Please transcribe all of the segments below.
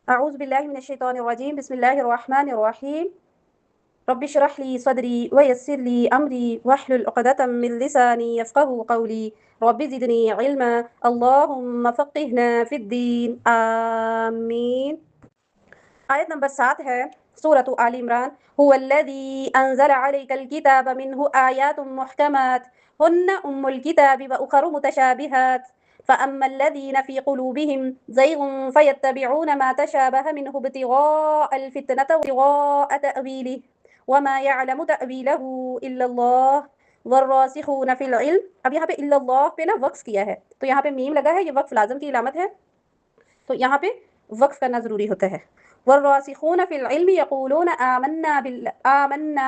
اعوذ باللہ من الشیطان الرجیم بسم اللہ الرحمن الرحیم رب اشرح لی صدری ویسر لی امری واحلل عقدۃ من لسانی یفقهوا قولی رب زدنی علما اللہم فقہنا فی الدین آمین۔ آیت نمبر 7 ہے سورۃ آل عمران۔ هو الذی انزل علیک الکتاب منہ آیات محکمات ہن ام الکتاب واخر متشابہات فأما الذین فی قلوبہم زیغ فیتبعون ما تشابہ منہ ابتغاء الفتنة وابتغاء تأویلہ وما یعلم تأویلہ الا اللہ والراسخون فی العلم۔ اب یہاں پہ الا اللہ پہ نا وقف کیا ہے، تو یہاں پہ میم لگا ہے، یہ وقف لازم کی علامت ہے، تو یہاں پہ وقف کرنا ضروری ہوتا ہے۔ والراسخون فی العلم یقولون آمنا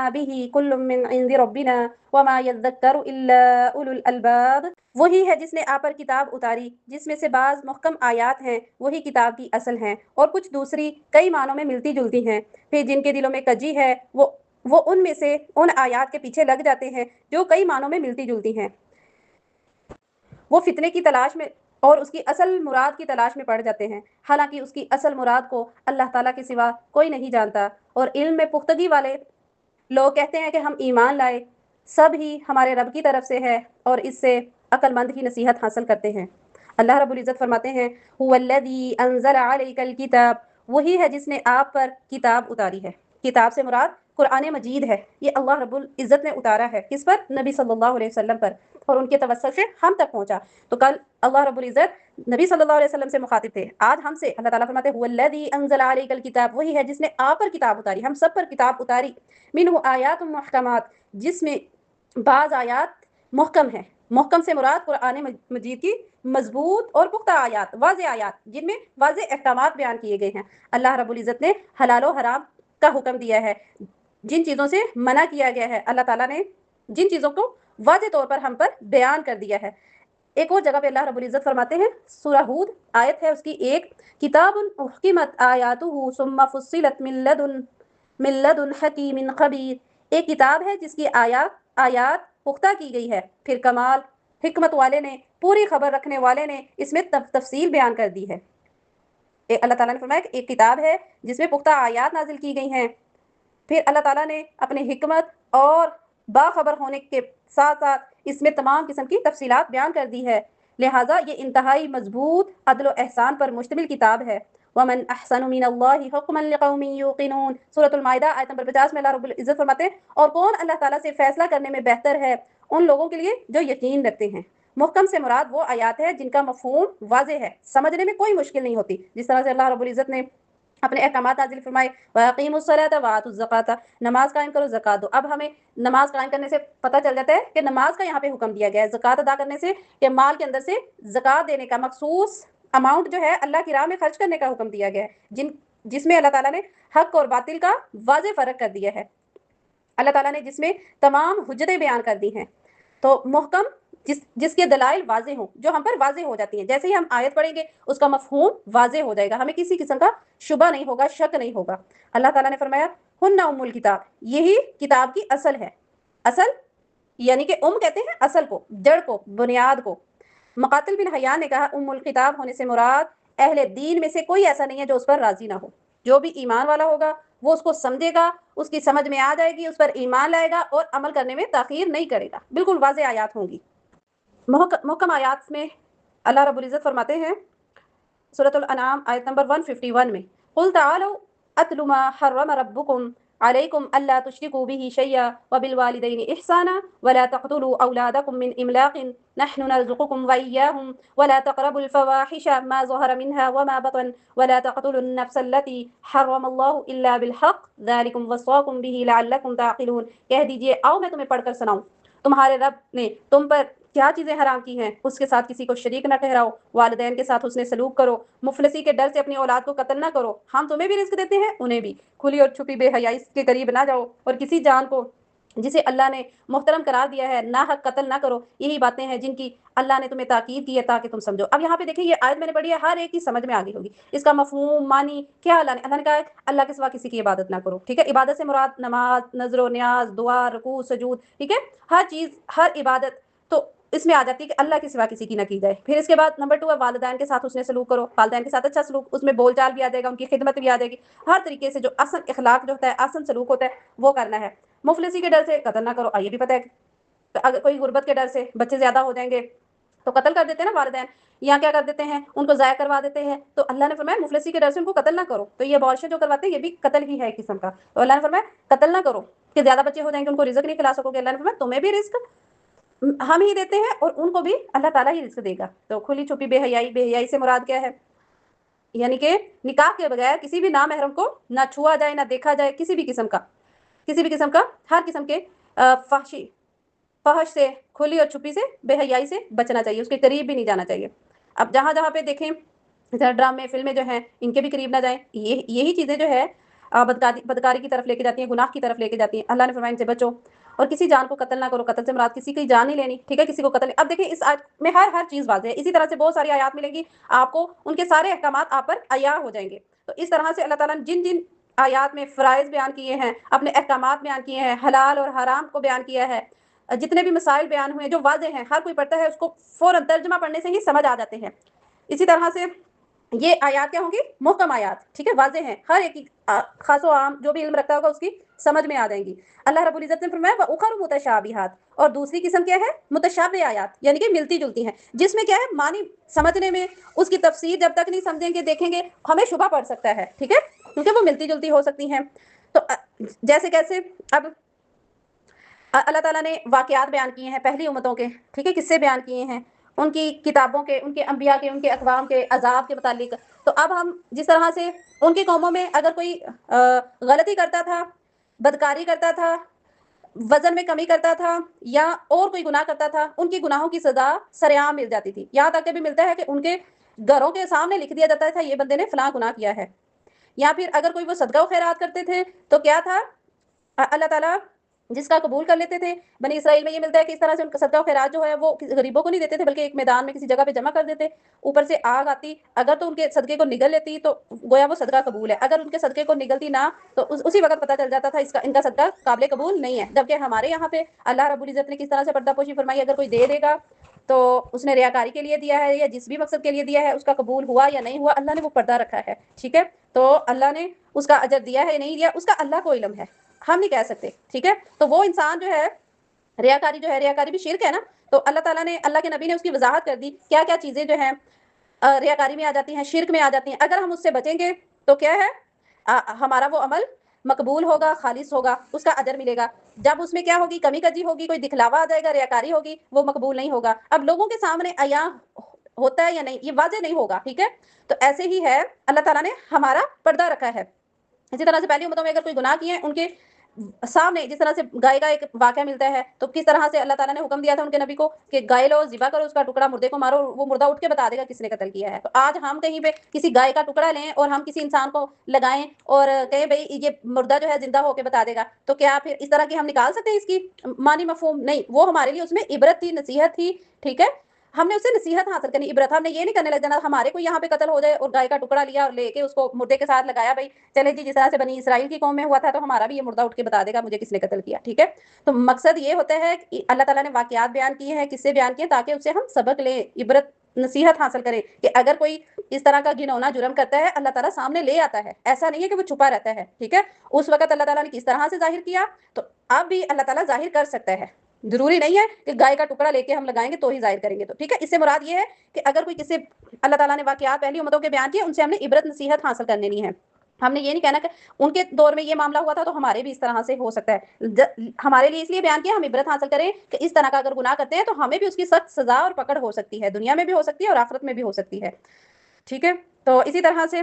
به کل من عند ربنا وما يذکر الا اولو الالباب۔ وہی ہے جس نے آپ پر کتاب اتاری جس میں سے بعض محکم آیات ہیں، وہی کتاب کی اصل ہیں، اور کچھ دوسری کئی معنوں میں ملتی جلتی ہیں، پھر جن کے دلوں میں کجی ہے وہ ان میں سے ان آیات کے پیچھے لگ جاتے ہیں جو کئی معنوں میں ملتی جلتی ہیں، وہ فتنے کی تلاش میں اور اس کی اصل مراد کی تلاش میں پڑ جاتے ہیں، حالانکہ اس کی اصل مراد کو اللہ تعالیٰ کے سوا کوئی نہیں جانتا۔ اور علم میں پختگی والے لوگ کہتے ہیں کہ ہم ایمان لائے، سب ہی ہمارے رب کی طرف سے ہے، اور اس سے عقل مند ہی نصیحت حاصل کرتے ہیں۔ اللہ رب العزت فرماتے ہیں هو الذی انزل علیک الکتاب، وہی ہے جس نے آپ پر کتاب اتاری ہے۔ کتاب سے مراد قرآن مجید ہے، یہ اللہ رب العزت نے اتارا ہے کس پر؟ نبی صلی اللہ علیہ وسلم پر، اور ان کے توسط سے ہم تک پہنچا۔ تو کل اللہ رب العزت نبی صلی اللہ علیہ وسلم سے مخاطب تھے، آج ہم سے اللہ تعالیٰ فرماتے ہیں هو الذی انزل علیک الکتاب، وہی ہے جس نے آپ پر کتاب اتاری، ہم سب پر کتاب اتاری، منہ آیات محکمات، جس میں بعض آیات محکم ہیں۔ محکم سے مراد قرآن مجید کی مضبوط اور پختہ آیات، واضح آیات، جن میں واضح احکامات بیان کیے گئے ہیں۔ اللہ رب العزت نے حلال و حرام کا حکم دیا ہے، جن چیزوں سے منع کیا گیا ہے اللہ تعالیٰ نے جن چیزوں کو واضح طور پر ہم پر بیان کر دیا ہے۔ ایک اور جگہ پہ اللہ رب العزت فرماتے ہیں، سورہ ہود آیت ہے اس کی 1، کتاب احکمت آیاتہ ثم فصلت من لدن حکیم خبیر، ایک کتاب ہے جس کی آیات پختہ کی گئی ہے، پھر کمال حکمت والے نے، پوری خبر رکھنے والے نے اس میں تفصیل بیان کر دی ہے۔ اللہ تعالیٰ نے فرمایا کہ ایک کتاب ہے جس میں پختہ آیات نازل کی گئی ہیں، پھر اللہ تعالیٰ نے اپنی حکمت اور باخبر ہونے کے ساتھ ساتھ اس میں تمام قسم کی تفصیلات بیان کر دی ہے، لہٰذا یہ انتہائی مضبوط عدل و احسان پر مشتمل کتاب ہے۔ وَمَنْ أَحْسَنُ مِنَ اللَّهِ حُكْمًا لِقَوْمٍ يُوقِنُونَ، سورۃ المائدہ آیت نمبر 50 میں اللہ رب العزت فرماتے ہیں، اور کون اللہ تعالیٰ سے فیصلہ کرنے میں بہتر ہے ان لوگوں کے لیے جو یقین رکھتے ہیں۔ محکم سے مراد وہ آیات ہے جن کا مفہوم واضح ہے، سمجھنے میں کوئی مشکل نہیں ہوتی، جس طرح سے اللہ رب العزت نے اپنے احکامات نازل فرمائے، وَأَقِيمُوا الصَّلَاةَ وَآتُوا الزَّكَاةَ، نماز قائم کرو، زکات دو۔ اب ہمیں نماز قائم کرنے سے پتہ چل جاتا ہے کہ نماز کا یہاں پہ حکم دیا گیا ہے، زکات ادا کرنے سے کہ مال کے اندر سے زکات دینے کا مخصوص اماؤنٹ جو ہے اللہ کی راہ میں خرچ کرنے کا حکم دیا گیا ہے، جس میں اللہ تعالیٰ نے حق اور باطل کا واضح فرق کر دیا ہے، اللہ تعالیٰ نے جس میں تمام حجتیں بیان کر دی ہیں۔ تو محکم جس کے دلائل واضح ہوں، جو ہم پر واضح ہو جاتی ہیں، جیسے ہی ہم آیت پڑھیں گے اس کا مفہوم واضح ہو جائے گا، ہمیں کسی قسم کا شبہ نہیں ہوگا، شک نہیں ہوگا۔ اللہ تعالیٰ نے فرمایا ہن ام الکتاب، یہی کتاب کی اصل ہے۔ اصل یعنی کہ کہتے ہیں اصل کو، جڑ کو، بنیاد کو۔ مقاتل بن حیان نے کہا ام الکتاب ہونے سے مراد اہل دین میں سے کوئی ایسا نہیں ہے جو اس پر راضی نہ ہو، جو بھی ایمان والا ہوگا وہ اس کو سمجھے گا، اس کی سمجھ میں آ جائے گی، اس پر ایمان لائے گا اور عمل کرنے میں تاخیر نہیں کرے گا، بالکل واضح آیات ہوں گی۔ محکم آیات میں اللہ رب العزت فرماتے ہیں سورۃ الانعام آیت نمبر 151 میں، قل تعالوا اتل ما حرم ربکم علیکم الا تشرکوا به شیئا وبالوالدین احسانا ولا تقتلوا اولادکم من املاق نحن نرزقکم وإیاہم ولا تقربوا الفواحش ما ظهر منها وما بطن ولا تقتلوا النفس التي حرم اللہ الا بالحق ذلکم وصاکم به لعلکم تعقلون، کہہ دیجئے آؤ میں تمہیں پڑھ کر سناؤں، تمہارے رب نے تم پر کیا چیزیں حرام کی ہیں، اس کے ساتھ کسی کو شریک نہ ٹھہراؤ، والدین کے ساتھ حسن سلوک کرو، مفلسی کے ڈر سے اپنی اولاد کو قتل نہ کرو، ہم تمہیں بھی رزق دیتے ہیں انہیں بھی، کھلی اور چھپی بے حیائی کے قریب نہ جاؤ، اور کسی جان کو جسے اللہ نے محترم قرار دیا ہے ناحق قتل نہ کرو۔ یہی باتیں ہیں جن کی اللہ نے تمہیں تاکید کی ہے تاکہ تم سمجھو۔ اب یہاں پہ دیکھیں، یہ آیت میں نے پڑھی ہے، ہر ایک کی سمجھ میں آ گئی ہوگی، اس کا مفہوم معنی کیا اللہ نے کہا ہے اللہ کے سوا کسی کی عبادت نہ کرو، ٹھیک ہے، عبادت سے مراد نماز، نذر و نیاز، دعا، رکوع، سجود، ٹھیک ہے، ہر چیز، ہر عبادت۔ تو اس میں آ جاتی ہے کہ اللہ کے سوا کسی کی نہ کی جائے۔ پھر اس کے بعد نمبر 2 ہے والدین کے ساتھ حسن سلوک کرو، والدین کے ساتھ اچھا سلوک، اس میں بول چال بھی آ جائے گا، ان کی خدمت بھی آ جائے گی، ہر طریقے سے جو اصل اخلاق جو ہوتا ہے، اصل سلوک ہوتا ہے وہ کرنا ہے۔ مفلسی کے ڈر سے قتل نہ کرو، یہ بھی پتہ ہے کہ اگر کوئی غربت کے ڈر سے بچے زیادہ ہو جائیں گے تو قتل کر دیتے ہیں نا والدین، یا کیا کر دیتے ہیں ان کو ضائع کروا دیتے ہیں، تو اللہ نے فرمایا مفلسی کے ڈر سے ان کو قتل نہ کرو، تو یہ ابارشن جو کرواتے ہیں یہ بھی قتل ہی ہے ایک قسم کا، تو اللہ نے فرمایا قتل نہ کرو کہ زیادہ بچے ہو جائیں گے ان کو رزق نہیں کھلا سکو گے، اللہ نے فرمایا تمہیں بھی رزق ہم ہی دیتے ہیں اور ان کو بھی اللہ تعالیٰ ہی رزق دے گا۔ تو کھلی چھپی بے حیائی سے مراد کیا ہے؟ یعنی کہ نکاح کے بغیر کسی بھی نامحرم کو نہ چھوا جائے، نہ دیکھا جائے، کسی بھی قسم کا ہر قسم کے فحش سے، کھلی اور چھپی سے، بے حیائی سے بچنا چاہیے، اس کے قریب بھی نہیں جانا چاہیے۔ اب جہاں جہاں پہ دیکھیں ڈرامے فلمیں جو ہیں ان کے بھی قریب نہ جائیں، یہی چیزیں جو ہے بدکاری کی طرف لے کے جاتی ہیں، گناہ کی طرف لے کے جاتی ہیں۔ اللہ نے فرمایا ان سے بچو، اور کسی جان کو قتل نہ کرو، قتل سے مراد کسی کی جان نہیں لینی، ٹھیک ہے، کسی کو قتل۔ اب دیکھیں اس آیت میں ہر چیز واضح ہے، اسی طرح سے بہت ساری آیات ملیں گی آپ کو، ان کے سارے احکامات آپ پر عیاں ہو جائیں گے۔ تو اس طرح سے اللہ تعالیٰ نے جن جن آیات میں فرائض بیان کیے ہیں، اپنے احکامات بیان کیے ہیں، حلال اور حرام کو بیان کیا ہے، جتنے بھی مسائل بیان ہوئے جو واضح ہیں، ہر کوئی پڑھتا ہے اس کو فوراً ترجمہ پڑھنے سے ہی سمجھ آ جاتے ہیں۔ اسی طرح سے یہ آیات کیا ہوں گی؟ محکم آیات، ٹھیک ہے، واضح ہیں، ہر ایک خاص و عام جو بھی علم رکھتا ہوگا اس کی سمجھ میں آ جائیں گی۔ اللہ رب العزت نے فرمایا وَأُخَرُ مُتَشَابِهَاتٌ، اور دوسری قسم کیا ہے؟ متشابہ آیات، یعنی کہ ملتی جلتی ہیں، جس میں کیا ہے معنی سمجھنے میں، اس کی تفسیر جب تک نہیں سمجھیں گے دیکھیں گے ہمیں شبہ پڑ سکتا ہے، ٹھیک ہے، کیونکہ وہ ملتی جلتی ہو سکتی ہیں۔ تو جیسے کیسے؟ اب اللہ تعالیٰ نے واقعات بیان کیے ہیں پہلی امتوں کے، ٹھیک ہے، قصے بیان کیے ہیں ان کی کتابوں کے، ان کے انبیاء کے، ان کے اقوام کے عذاب کے متعلق۔ تو اب ہم جس طرح سے ان کی قوموں میں اگر کوئی غلطی کرتا تھا، بدکاری کرتا تھا، وزن میں کمی کرتا تھا، یا اور کوئی گناہ کرتا تھا، ان کی گناہوں کی سزا سرعام مل جاتی تھی، یہاں تک کہ بھی ملتا ہے کہ ان کے گھروں کے سامنے لکھ دیا جاتا تھا یہ بندے نے فلاں گناہ کیا ہے۔ یا پھر اگر کوئی وہ صدقہ و خیرات کرتے تھے تو کیا تھا؟ اللہ تعالیٰ جس کا قبول کر لیتے تھے۔ بنی اسرائیل میں یہ ملتا ہے کہ اس طرح سے ان کا صدقہ و خیرات جو ہے وہ غریبوں کو نہیں دیتے تھے، بلکہ ایک میدان میں کسی جگہ پہ جمع کر دیتے، اوپر سے آگ آتی، اگر تو ان کے صدقے کو نگل لیتی تو گویا وہ صدقہ قبول ہے، اگر ان کے صدقے کو نگلتی نہ تو اسی وقت پتہ چل جاتا تھا ان کا صدقہ قابل قبول نہیں ہے۔ جبکہ ہمارے یہاں پہ اللہ رب العزت نے کس طرح سے پردہ پوشی فرمائی، اگر کوئی دے گا تو اس نے ریاکاری کے لیے دیا ہے یا جس بھی مقصد کے لیے دیا ہے، اس کا قبول ہوا یا نہیں ہوا، اللہ نے وہ پردہ رکھا ہے، ٹھیک ہے، تو اللہ نے اس کا اجر دیا ہے یا نہیں دیا اس کا اللہ کو علم ہے، ہم نہیں کہہ سکتے، ٹھیک ہے۔ تو وہ انسان جو ہے ریاکاری ریاکاری بھی شرک ہے نا، تو اللہ تعالیٰ نے، اللہ کے نبی نے اس کی وضاحت کر دی کیا کیا چیزیں جو ہیں ریاکاری میں آ جاتی ہیں، شرک میں آ جاتی ہیں، اگر ہم اس سے بچیں گے تو کیا ہے ہمارا وہ عمل مقبول ہوگا، خالص ہوگا، اس کا اجر ملے گا۔ جب اس میں کیا ہوگی؟ کمی کجی ہوگی، کوئی دکھلاوا آ جائے گا، ریاکاری ہوگی، وہ مقبول نہیں ہوگا۔ اب لوگوں کے سامنے عیاں ہوتا ہے یا نہیں یہ واضح نہیں ہوگا، ٹھیک ہے، تو ایسے ہی ہے اللہ تعالیٰ نے ہمارا پردہ رکھا ہے۔ اسی طرح سے پہلی امتوں میں اگر کوئی گناہ کیے ہیں ان کے سامنے، جس طرح سے گائے کا ایک واقعہ ملتا ہے، تو کس طرح سے اللہ تعالیٰ نے حکم دیا تھا ان کے نبی کو کہ گائے لو، ذبح کرو، اس کا ٹکڑا، مردے کو مارو، وہ مردہ اٹھ کے بتا دے گا کس نے قتل کیا ہے۔ تو آج ہم کہیں پہ کسی گائے کا ٹکڑا لیں اور ہم کسی انسان کو لگائیں اور کہیں بھئی یہ مردہ جو ہے زندہ ہو کے بتا دے گا، تو کیا پھر اس طرح کی ہم نکال سکتے ہیں اس کی معنی مفہوم؟ نہیں، وہ ہمارے لیے اس میں عبرت تھی، نصیحت تھی، ٹھیک ہے، ہم نے اس سے نصیحت حاصل کرنی، عبرت، ہم نے یہ نہیں کرنے لگ جانا ہمارے کو یہاں پہ قتل ہو جائے اور گائے کا ٹکڑا لیا اور لے کے اس کو مردے کے ساتھ لگایا، بھائی چلے جی جس طرح سے بنی اسرائیل کی قوم میں ہوا تھا تو ہمارا بھی یہ مردہ اٹھ کے بتا دے گا مجھے کس نے قتل کیا، ٹھیک ہے۔ تو مقصد یہ ہوتا ہے کہ اللہ تعالیٰ نے واقعات بیان کیے ہیں، قصے بیان کیے ہیں تاکہ اس سے ہم سبق لیں، عبرت، نصیحت حاصل کریں کہ اگر کوئی اس طرح کا گھنونا جرم کرتا ہے اللہ تعالیٰ سامنے لے آتا ہے، ایسا نہیں ہے کہ وہ چھپا رہتا ہے، ٹھیک ہے۔ اس وقت اللہ تعالیٰ نے کس طرح سے ظاہر کیا تو اب بھی اللہ تعالیٰ ظاہر کر سکتا ہے، ضروری نہیں ہے کہ گائے کا ٹکڑا لے کے ہم لگائیں گے تو ہی ظاہر کریں گے، تو ٹھیک ہے۔ اس سے مراد یہ ہے کہ اگر کوئی کسی اللہ تعالیٰ نے واقعات پہلی امتوں کے بیان کیے ان سے ہم نے عبرت نصیحت حاصل کرنی نہیں ہے، ہم نے یہ نہیں کہنا کہ ان کے دور میں یہ معاملہ ہوا تھا تو ہمارے بھی اس طرح سے ہو سکتا ہے، ہمارے لیے اس لیے بیان کیا ہم عبرت حاصل کریں کہ اس طرح کا اگر گناہ کرتے ہیں تو ہمیں بھی اس کی سخت سزا اور پکڑ ہو سکتی ہے، دنیا میں بھی ہو سکتی ہے اور آخرت میں بھی ہو سکتی ہے، ٹھیک ہے۔ تو اسی طرح سے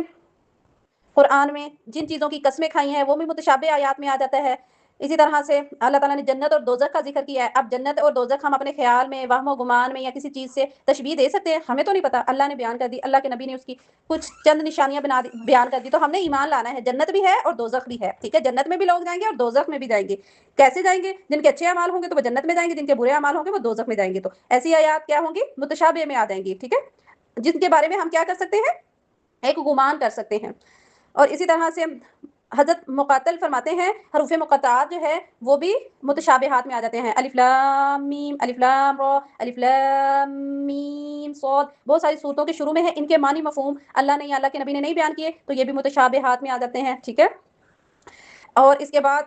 قرآن میں جن چیزوں کی قسمیں کھائی ہیں وہ بھی متشابہ آیات میں آ جاتا ہے۔ اسی طرح سے اللہ تعالیٰ نے جنت اور دوزخ کا ذکر کیا ہے۔ اب جنت اور دوزخ ہم اپنے خیال میں، وہم و گمان میں یا کسی چیز سے تشبیہ دے سکتے ہیں، ہمیں تو نہیں پتا، اللہ نے بیان کر دی، اللہ کے نبی نے اس کی کچھ چند نشانیاں بیان کر دی، تو ہم نے ایمان لانا ہے، جنت بھی ہے اور دوزخ بھی ہے، ٹھیک ہے، جنت میں بھی لوگ جائیں گے اور دوزخ میں بھی جائیں گے۔ کیسے جائیں گے؟ جن کے اچھے اعمال ہوں گے تو وہ جنت میں جائیں گے، جن کے برے اعمال ہوں گے وہ دوزخ میں جائیں گے۔ تو ایسی آیات کیا ہوں گی؟ متشابہ میں آ جائیں گی، ٹھیک ہے، جن کے بارے میں ہم کیا کر سکتے ہیں؟ ایک گمان کر سکتے ہیں۔ اور اسی طرح سے حضرت مقاتل فرماتے ہیں حروف مقطعات جو ہے وہ بھی متشابہات میں آ جاتے ہیں، الف لام میم، الف لام را، الف لام میم صاد، بہت ساری صورتوں کے شروع میں ہے، ان کے معنی مفہوم اللہ نے یا اللہ کے نبی نے نہیں بیان کیے تو یہ بھی متشابہات میں آ جاتے ہیں، ٹھیک ہے۔ اور اس کے بعد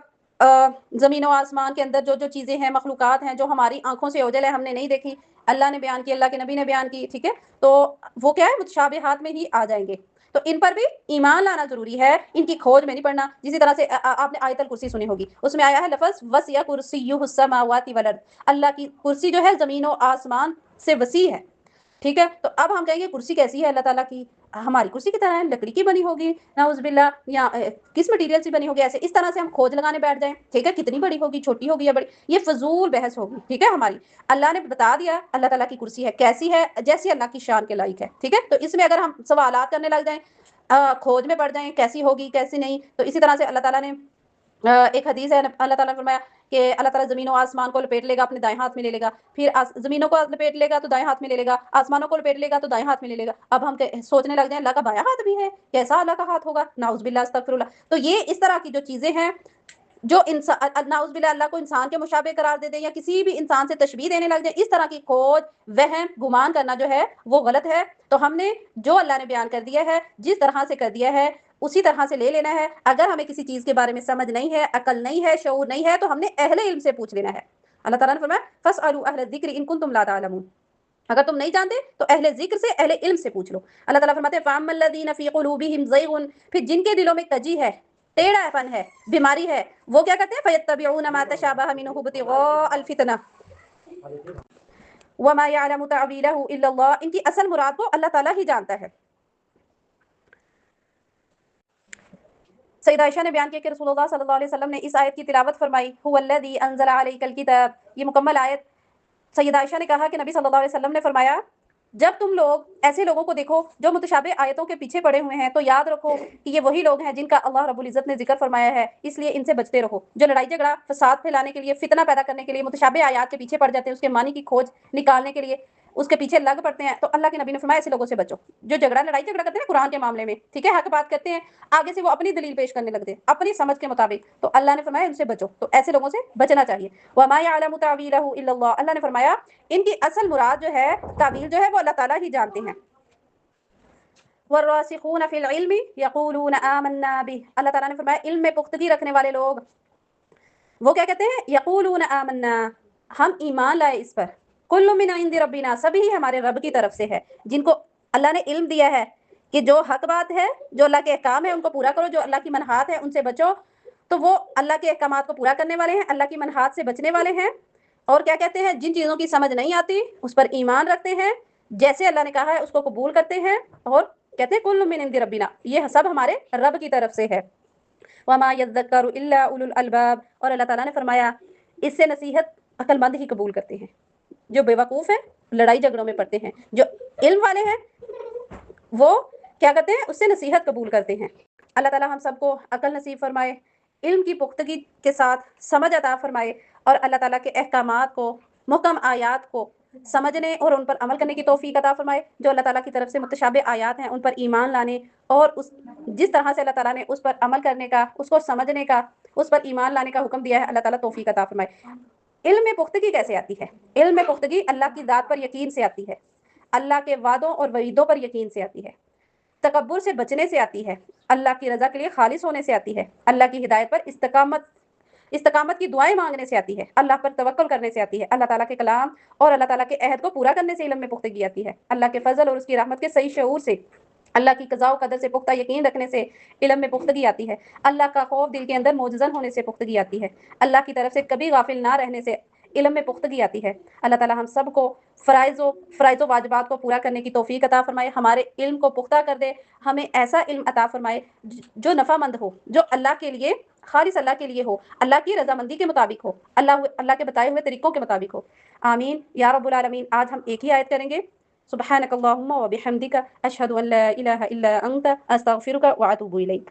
زمین و آسمان کے اندر جو جو چیزیں ہیں، مخلوقات ہیں جو ہماری آنکھوں سے اوجل ہے، ہم نے نہیں دیکھی، اللہ نے بیان کی، اللہ کے نبی نے بیان کی، ٹھیک ہے، تو وہ کیا ہے متشابہات میں ہی آ جائیں گے، تو ان پر بھی ایمان لانا ضروری ہے، ان کی کھوج میں نہیں پڑنا۔ جسی طرح سے آپ نے آیت الکرسی سنی ہوگی، اس میں آیا ہے لفظ وسع کرسیہ السماوات والارض، اللہ کی کرسی جو ہے زمین و آسمان سے وسیع ہے، ٹھیک ہے۔ تو اب ہم کہیں گے کرسی کیسی ہے اللہ تعالیٰ کی؟ ہماری کرسی کی طرح ہے، لکڑی کی بنی ہوگی نعوذ باللہ، یا کس مٹیریل سے بنی ہوگی، ایسے اس طرح سے ہم کھوج لگانے بیٹھ جائیں، ٹھیک ہے، کتنی بڑی ہوگی، چھوٹی ہوگی یا بڑی، یہ فضول بحث ہوگی، ٹھیک ہے ہماری۔ اللہ نے بتا دیا اللہ تعالیٰ کی کرسی ہے، کیسی ہے؟ جیسی اللہ کی شان کے لائق ہے، ٹھیک ہے۔ تو اس میں اگر ہم سوالات کرنے لگ جائیں، کھوج میں پڑ جائیں کیسی ہوگی کیسی نہیں، تو اسی طرح سے اللہ تعالیٰ نے ایک حدیث ہے، اللہ تعالیٰ نے فرمایا کہ اللہ تعالیٰ زمین و آسمان کو لپیٹ لے گا، اپنے دائیں ہاتھ میں لے لے گا، پھر زمینوں کو لپیٹ لے گا تو دائیں ہاتھ میں لے لے گا، آسمانوں کو لپیٹ لے گا تو دائیں ہاتھ میں لے لے گا۔ اب ہم سوچنے لگ جائیں اللہ کا بایاں ہاتھ بھی ہے، کیسا اللہ کا ہاتھ ہوگا، نعوذ باللہ استغفر اللہ۔ تو یہ اس طرح کی جو چیزیں ہیں جو انسان نعوذ باللہ اللہ کو انسان کے مشابہ قرار دے دیں یا کسی بھی انسان سے تشبیہ دینے لگ جائیں، اس طرح کی کھوج، وہم، گمان کرنا جو ہے وہ غلط ہے۔ تو ہم نے جو اللہ نے بیان کر دیا ہے، جس طرح سے کر دیا ہے اسی طرح سے لے لینا ہے۔ اگر ہمیں کسی چیز کے بارے میں سمجھ نہیں ہے، عقل نہیں ہے، شعور نہیں ہے، تو ہم نے اہل علم سے پوچھ لینا ہے۔ اللہ تعالیٰ نے فرمایا فَاسْأَلُوا أَهْلَ الذِّكْرِ إِن كُنتُمْ لَا تَعْلَمُونَ، اگر تم نہیں جانتے تو اہل ذکر سے، اہل علم سے پوچھ لو۔ اللہ تعالیٰ فرماتے ہیں فَأَمَّا الَّذِينَ فِي قُلُوبِهِمْ زَيْغٌ، پھر جن کے دلوں میں کجی ہے، ٹیڑھا پن ہے، بیماری ہے، وہ کیا کہتے ہیں فَيَتَّبِعُونَ مَا تَشَابَهَ مِنْهُ ابْتِغَاءَ الْفِتْنَةِ وَمَا يَعْلَمُ تَأْوِيلَهُ إِلَّا اللَّهُ، ان کی اصل مراد کو اللہ تعالیٰ ہی جانتا ہے۔ سیدہ عائشہ نے بیان کیا کہ رسول اللہ صلی اللہ علیہ وسلم نے اس آیت کی تلاوت فرمائی، هو الذی انزل علیک الکتاب، یہ مکمل آیت سیدہ عائشہ نے کہا کہ نبی صلی اللہ علیہ وسلم نے فرمایا جب تم لوگ ایسے لوگوں کو دیکھو جو متشابہ آیتوں کے پیچھے پڑے ہوئے ہیں تو یاد رکھو کہ یہ وہی لوگ ہیں جن کا اللہ رب العزت نے ذکر فرمایا ہے، اس لیے ان سے بچتے رہو۔ جو لڑائی جھگڑا فساد پھیلانے کے لیے، فتنہ پیدا کرنے کے لیے متشابہ آیات کے پیچھے پڑ جاتے ہیں، اس کے معنی کی کھوج نکالنے کے لیے اس کے پیچھے لگ پڑتے ہیں، تو اللہ کے نبی نے فرمایا ایسے لوگوں سے بچو جو لڑائی جھگڑا کرتے ہیں قرآن کے معاملے میں، ٹھیک ہے، حق بات کرتے ہیں، آگے سے وہ اپنی دلیل پیش کرنے لگتے ہیں اپنی سمجھ کے مطابق، تو اللہ نے فرمایا ان سے بچو، تو ایسے لوگوں سے بچنا چاہیے۔ وَمَا يَعْلَمُ تَأْوِيلَهُ إِلَّا اللَّهُ، اللہ نے فرمایا ان کی اصل مراد جو ہے، تعویل جو ہے وہ اللہ تعالیٰ ہی جانتے ہیں۔ وَالرَّاسِخُونَ فِي الْعِلْمِ يَقُولُونَ آمَنَّا بِهِ، اللہ تعالیٰ نے فرمایا علم میں پختگی رکھنے والے لوگ وہ کیا کہتے ہیں یقولون آمنا، ہم ایمان لائے اس پر، کل من عند ربنا، سبھی ہمارے رب کی طرف سے ہے۔ جن کو اللہ نے علم دیا ہے کہ جو حق بات ہے، جو اللہ کے احکام ہے ان کو پورا کرو، جو اللہ کی منہات ہے ان سے بچو، تو وہ اللہ کے احکامات کو پورا کرنے والے ہیں، اللہ کی منہات سے بچنے والے ہیں۔ اور کیا کہتے ہیں جن چیزوں کی سمجھ نہیں آتی اس پر ایمان رکھتے ہیں، جیسے اللہ نے کہا ہے اس کو قبول کرتے ہیں، اور کہتے ہیں کل من عند ربنا، یہ سب ہمارے رب کی طرف سے ہے۔ وَمَا يَذَّكَّرُ إِلَّا أُولُو الْأَلْبَابِ، اور اللہ تعالیٰ نے فرمایا اس سے نصیحت عقل مند ہی قبول کرتے ہیں۔ جو بے وقوف ہیں لڑائی جھگڑوں میں پڑتے ہیں، جو علم والے ہیں وہ کیا کرتے ہیں اس سے نصیحت قبول کرتے ہیں۔ اللہ تعالیٰ ہم سب کو عقل نصیب فرمائے، علم کی پختگی کے ساتھ سمجھ عطا فرمائے، اور اللہ تعالیٰ کے احکامات کو، محکم آیات کو سمجھنے اور ان پر عمل کرنے کی توفیق عطا فرمائے۔ جو اللہ تعالیٰ کی طرف سے متشابہ آیات ہیں ان پر ایمان لانے اور جس طرح سے اللہ تعالیٰ نے اس پر عمل کرنے کا، اس کو سمجھنے کا، اس پر ایمان لانے کا حکم دیا ہے، اللہ تعالیٰ توفیق عطا فرمائے۔ علم میں پختگی کیسے آتی ہے؟ علم میں پختگی اللہ کی ذات پر یقین سے آتی ہے، اللہ کے وعدوں اور وعیدوں پر یقین سے آتی ہے، تکبر سے بچنے سے آتی ہے، اللہ کی رضا کے لیے خالص ہونے سے آتی ہے، اللہ کی ہدایت پر استقامت کی دعائیں مانگنے سے آتی ہے، اللہ پر توکل کرنے سے آتی ہے، اللہ تعالیٰ کے کلام اور اللہ تعالیٰ کے عہد کو پورا کرنے سے علم میں پختگی آتی ہے، اللہ کے فضل اور اس کی رحمت کے صحیح شعور سے، اللہ کی قضاء و قدر سے پختہ یقین رکھنے سے علم میں پختگی آتی ہے، اللہ کا خوف دل کے اندر موجزن ہونے سے پختگی آتی ہے، اللہ کی طرف سے کبھی غافل نہ رہنے سے علم میں پختگی آتی ہے۔ اللہ تعالیٰ ہم سب کو فرائض و واجبات کو پورا کرنے کی توفیق عطا فرمائے، ہمارے علم کو پختہ کر دے، ہمیں ایسا علم عطا فرمائے جو نفع مند ہو، جو اللہ کے لیے، خالص اللہ کے لیے ہو، اللہ کی رضامندی کے مطابق ہو، اللہ کے بتائے ہوئے طریقوں کے مطابق ہو۔ آمین یا رب العالمین۔ آج ہم ایک ہی آیت کریں گے، سبحانک اللہم و بحمدک اشہد ان لا الہ الا انت استغفرک و اتوب الیک۔